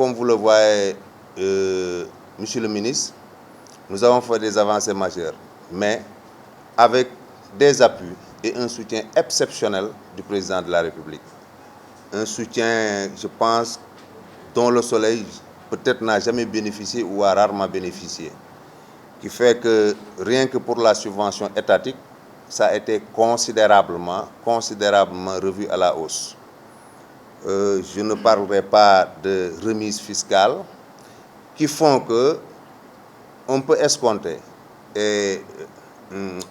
comme vous le voyez, Monsieur le ministre, nous avons fait des avancées majeures, mais avec des appuis et un soutien exceptionnel du président de la République. Un soutien, je pense, dont le Soleil peut-être n'a jamais bénéficié ou a rarement bénéficié, qui fait que rien que pour la subvention étatique, ça a été considérablement revu à la hausse. Je ne parlerai pas de remises fiscales qui font que on peut escompter, et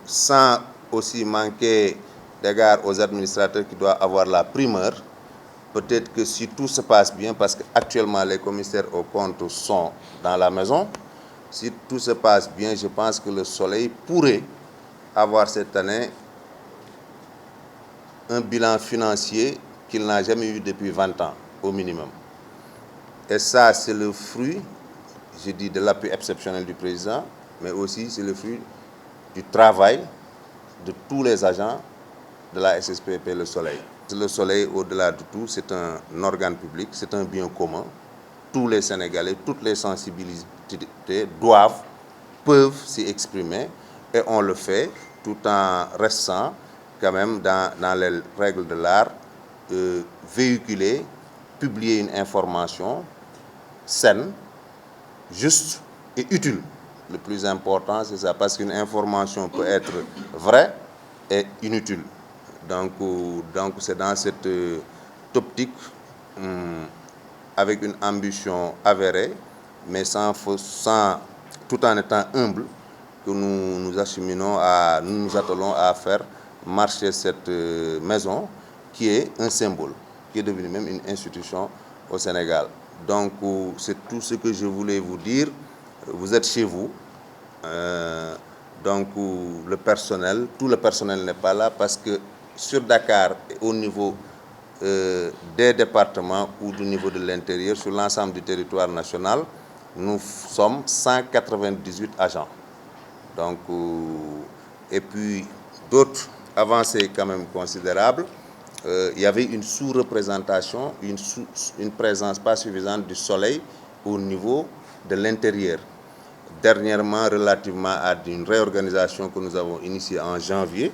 sans aussi manquer d'égard aux administrateurs qui doivent avoir la primeur, peut-être que si tout se passe bien, parce qu'actuellement les commissaires aux comptes sont dans la maison, si tout se passe bien, je pense que le Soleil pourrait avoir cette année un bilan financier qu'il n'a jamais eu depuis 20 ans, au minimum. Et ça, c'est le fruit, je dis, de l'appui exceptionnel du président, mais aussi c'est le fruit du travail de tous les agents de la SSPP Le Soleil. Le Soleil, au-delà de tout, c'est un organe public, c'est un bien commun. Tous les Sénégalais, toutes les sensibilités peuvent s'y exprimer, et on le fait tout en restant quand même dans les règles de l'art, véhiculer, publier une information saine, juste et utile. Le plus important, c'est ça, parce qu'une information peut être vraie et inutile. Donc c'est dans cette optique, avec une ambition avérée, mais tout en étant humble, que nous nous attelons à faire marcher cette maison qui est un symbole, qui est devenue même une institution au Sénégal. Donc c'est tout ce que je voulais vous dire. Vous êtes chez vous. Donc tout le personnel n'est pas là, parce que sur Dakar, au niveau des départements ou du niveau de l'intérieur, sur l'ensemble du territoire national, nous sommes 198 agents. Donc, et puis d'autres avancées quand même considérables. Il y avait une sous-représentation, une présence pas suffisante du Soleil au niveau de l'intérieur. Dernièrement, relativement à une réorganisation que nous avons initiée en janvier,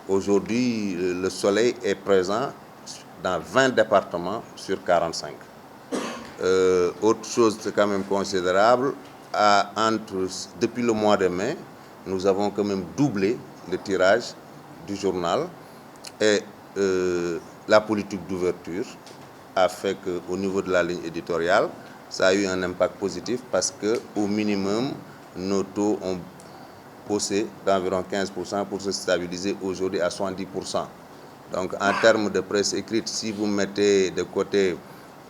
aujourd'hui, le Soleil est présent dans 20 départements sur 45. Autre chose quand même considérable, depuis le mois de mai, nous avons quand même doublé le tirage du journal, et la politique d'ouverture a fait qu'au niveau de la ligne éditoriale, ça a eu un impact positif, parce qu'au minimum, nos taux ont poussé d'environ 15% pour se stabiliser aujourd'hui à 70%. Donc en termes de presse écrite, si vous mettez de côté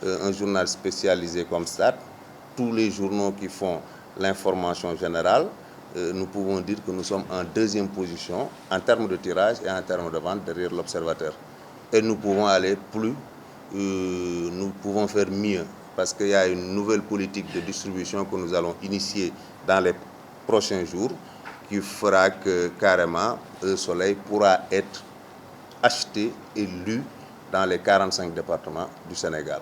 un journal spécialisé comme ça, tous les journaux qui font l'information générale, nous pouvons dire que nous sommes en deuxième position en termes de tirage et en termes de vente derrière l'Observateur. Et nous pouvons aller plus, nous pouvons faire mieux, parce qu'il y a une nouvelle politique de distribution que nous allons initier dans les prochains jours, qui fera que carrément le Soleil pourra être acheté et lu dans les 45 départements du Sénégal.